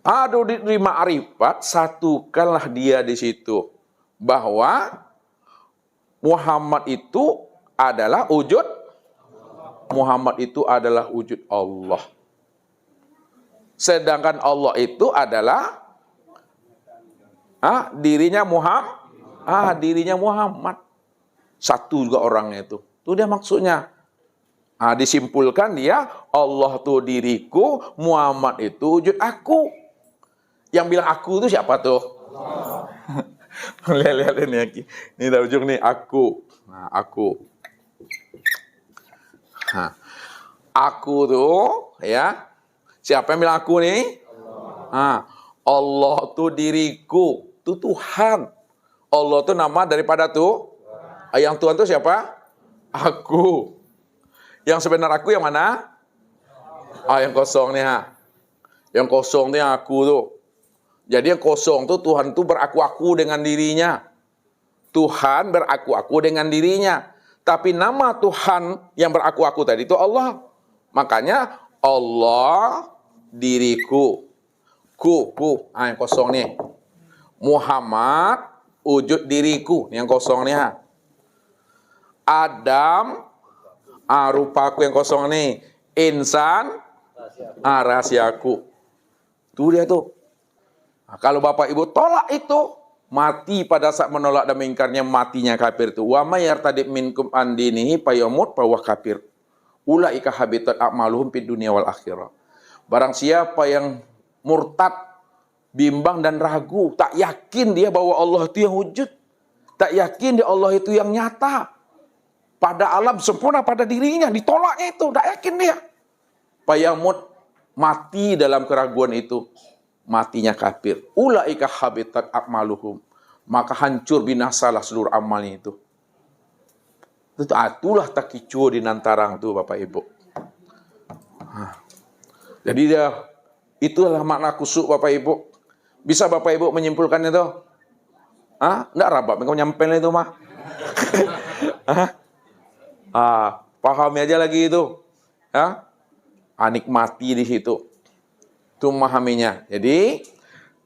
Ada di ma'rifat, satukanlah dia di situ. Bahwa Muhammad itu adalah wujud Allah. Sedangkan Allah itu adalah dirinya Muhammad. Satu juga orangnya itu. Itu dia maksudnya. Disimpulkan dia, Allah itu diriku, Muhammad itu wujud aku. Yang bilang aku itu siapa tuh? Lihat ini lagi. Ini dah ujung nih, aku. Aku. Aku tuh, ya. Siapa yang bilang aku nih? Allah tuh diriku, itu Tuhan. Allah tuh nama daripada tuh. Yang Tuhan tuh siapa? Aku. Yang sebenar aku yang mana? Yang kosong nih. Yang kosong nih aku tuh. Jadi yang kosong tuh Tuhan tuh beraku-aku dengan dirinya. Tuhan beraku-aku dengan dirinya. Tapi nama Tuhan yang beraku-aku tadi itu Allah. Makanya Allah diriku. Yang kosong nih. Muhammad wujud diriku. Yang kosong nih. Adam rupaku yang kosong nih. Insan rahasiaku. Itu dia tuh. Kalau Bapak Ibu tolak itu, mati pada saat menolak dan mengingkarnya, matinya kafir itu. Wa may yartadid minkum an dinihi fayamut fa huwa kafir. Ulaika habitat a'maluhum fid dunya wal akhirah. Barang siapa yang murtad, bimbang dan ragu, tak yakin dia bahwa Allah itu yang wujud, tak yakin dia Allah itu yang nyata pada alam sempurna pada dirinya, ditolaknya itu, tak yakin dia. Fayamut, mati dalam keraguan itu, matinya kafir. Ulaika habitat a'maluhum, maka hancur binasalah seluruh amalnya itu. Itulah takicu di nantarang tuh Bapak Ibu. Jadi dia itulah makna kusuk Bapak Ibu. Bisa Bapak Ibu menyimpulkan itu? Enggak rabak, engkau nyampein itu mah. Pahami aja lagi itu. Nikmati di situ. Itu memahaminya. Jadi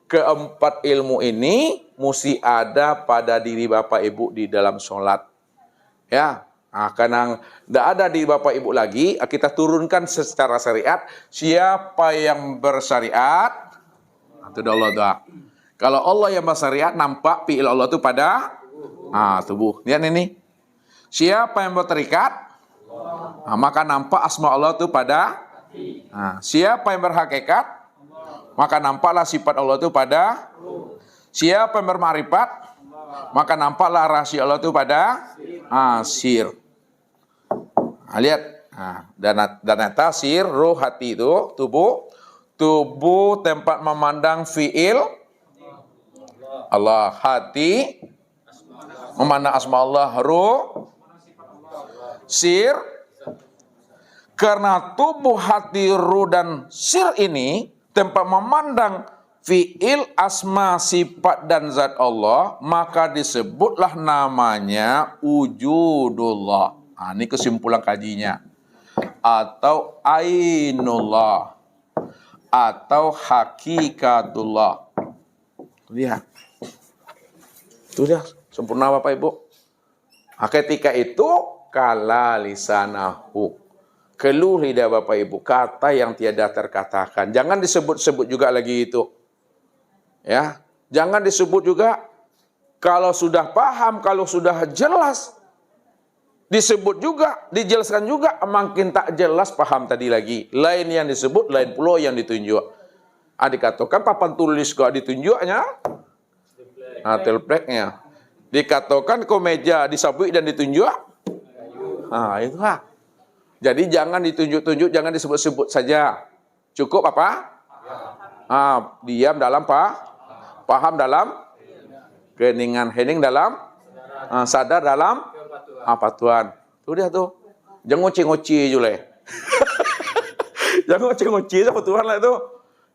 keempat ilmu ini mesti ada pada diri Bapak Ibu di dalam sholat. Ya, karena tidak ada di Bapak Ibu lagi, kita turunkan secara syariat. Siapa yang bersyariat, itu Allah doa. Kalau Allah yang bersyariat, nampak fi'il Allah itu pada tubuh. Lihat ini. Siapa yang berterikat, maka nampak asma Allah itu pada. Siapa yang berhakikat, maka nampaklah sifat Allah itu pada. Siapa yang bermakrifat, maka nampaklah rahasia Allah itu pada sir. Lihat. Dan sir, roh, hati itu, tubuh. Tubuh tempat memandang fi'il Allah. Hati memandang asma Allah. Roh, sir. Karena tubuh, hati, roh, dan sir ini tempat memandang fi'il, asma, sifat, dan zat Allah, maka disebutlah namanya wujudullah. Ini kesimpulan kajinya. Atau ainullah. Atau hakikatullah. Lihat. Itu dia, sempurna Bapak Ibu. Ketika itu, kala lisanahu. Keluh lidah Bapak Ibu, kata yang tiada terkatakan. Jangan disebut-sebut juga lagi itu. Ya, jangan disebut juga kalau sudah paham, kalau sudah jelas. Disebut juga, dijelaskan juga, makin tak jelas paham tadi lagi. Lain yang disebut, lain pula yang ditunjuk. Dikatakan papan tulis kok ditunjuknya. Telpleknya. Dikatakan kemeja disabui dan ditunjuk. Itu Jadi jangan ditunjuk-tunjuk, jangan disebut-sebut saja. Cukup apa? Diam dalam paham dalam keheningan, hening dalam sadar dalam patuhan. Tuh dia tuh. Jangan ngoci-ngoci juga. Jangan ngoci-ngoci sama Tuhan lah itu.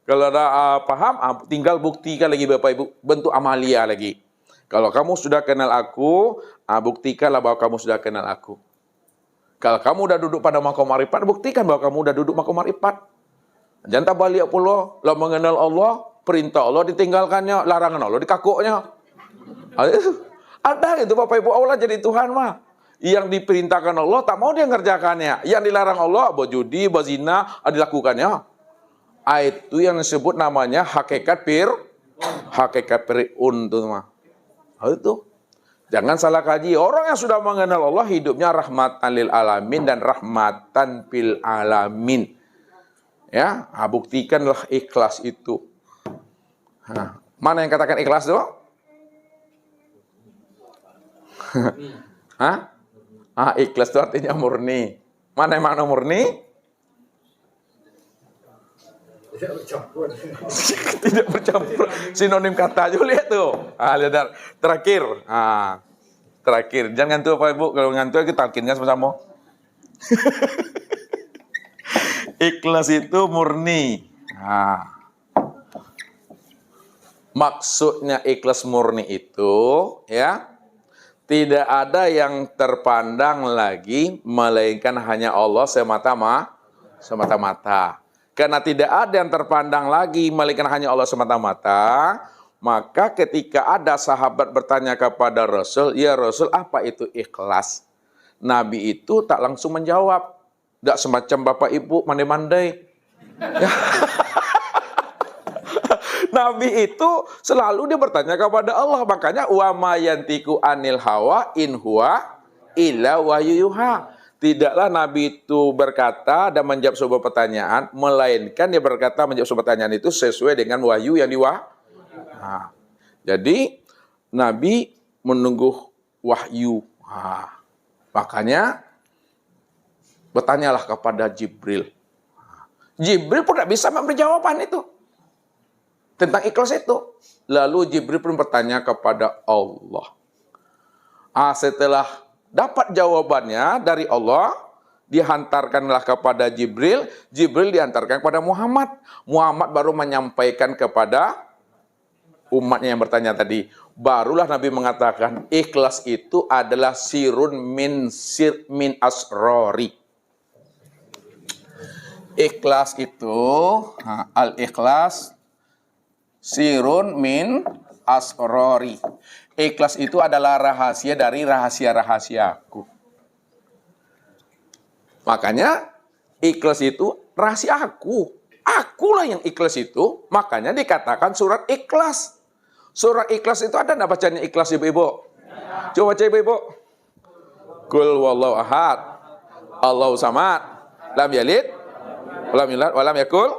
Kalau ada paham, tinggal buktikan lagi Bapak Ibu, bentuk amalia lagi. Kalau kamu sudah kenal aku, buktikanlah bahwa kamu sudah kenal aku. Kalau kamu udah duduk pada maqam ma'rifat, buktikan bahwa kamu udah duduk maqam ma'rifat. Jangan tak balik pula, lah mengenal Allah, perintah Allah ditinggalkannya, larangan Allah dikakuknya. Ada gitu Bapak Ibu, Allah jadi Tuhan mah. Yang diperintahkan Allah tak mau dia ngerjakannya. Yang dilarang Allah, berjudi, berzina, dilakukannya. Itu yang disebut namanya hakikat fir'un itu mah. Itu. Jangan salah kaji. Orang yang sudah mengenal Allah hidupnya rahmatan lil alamin dan rahmatan fil alamin. Ya, buktikanlah ikhlas itu. Mana yang katakan ikhlas tuh? Hah? Ikhlas itu artinya murni. Mana yang makna murni? Tidak bercampur. Tidak bercampur. Sinonim kata aja lihat tuh. Lihat terakhir. Terakhir. Jangan ngantuk Pak Ibu. Kalau ngantuk kita talkinkan sama-sama. Ikhlas itu murni. Maksudnya ikhlas murni itu ya, tidak ada yang terpandang lagi melainkan hanya Allah semata-mata. Karena tidak ada yang terpandang lagi melainkan hanya Allah semata-mata, maka ketika ada sahabat bertanya kepada Rasul, "Ya Rasul, apa itu ikhlas?" Nabi itu tak langsung menjawab. Tidak semacam Bapak Ibu mandai-mandai. Nabi itu selalu dia bertanya kepada Allah. Makanya wa ma yantiqu anil hawa in huwa illa wahyuha. Tidaklah Nabi itu berkata dan menjawab sebuah pertanyaan, melainkan dia berkata menjawab sebuah pertanyaan itu sesuai dengan wahyu yang jadi Nabi menunggu wahyu. Makanya bertanyalah kepada Jibril. Jibril pun tidak bisa memberi jawaban itu tentang ikhlas itu. Lalu Jibril pun bertanya kepada Allah. Setelah dapat jawabannya dari Allah, dihantarkanlah kepada Jibril. Jibril dihantarkan kepada Muhammad. Muhammad baru menyampaikan kepada umatnya yang bertanya tadi. Barulah Nabi mengatakan, ikhlas itu adalah sirun min asrori. Ikhlas itu, al-ikhlas sirun min asrori. Ikhlas itu adalah rahasia dari rahasia-rahasiaku. Makanya ikhlas itu rahasia aku. Akulah yang ikhlas itu. Makanya dikatakan surat ikhlas. Surat ikhlas itu ada enggak bacanya ikhlas ibu-ibu? Coba baca ibu-ibu. Qul wallahu ahad. Allahu samad. Lam yalid, walam yulad, walam yakul.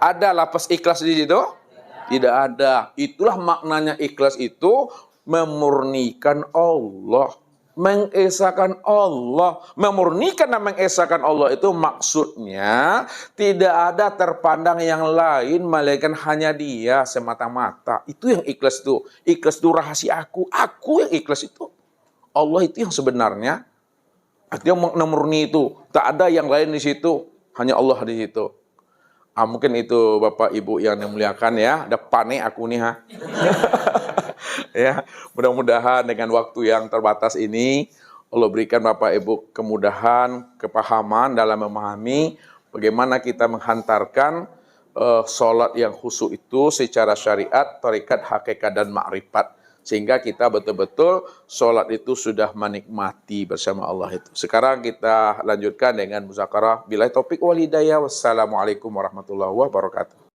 Ada lafaz ikhlas di situ? Tidak ada. Itulah maknanya ikhlas itu, memurnikan Allah, mengesahkan Allah. Memurnikan dan mengesahkan Allah itu maksudnya tidak ada terpandang yang lain melainkan hanya Dia semata-mata. Itu yang ikhlas itu. Ikhlas itu rahasia aku. Aku yang ikhlas itu. Allah itu yang sebenarnya. Artinya makna murni itu. Tak ada yang lain di situ. Hanya Allah di situ. Mungkin itu Bapak Ibu yang dimuliakan ya. Ada panik aku nih ya, mudah-mudahan dengan waktu yang terbatas ini Allah berikan Bapak Ibu kemudahan, kepahaman dalam memahami bagaimana kita menghantarkan sholat yang khusyuk itu secara syariat, tarekat, hakikat dan ma'rifat. Sehingga kita betul-betul sholat itu sudah menikmati bersama Allah itu. Sekarang kita lanjutkan dengan muzakarah. Billahi taufiq wal hidayah. Wassalamualaikum warahmatullahi wabarakatuh.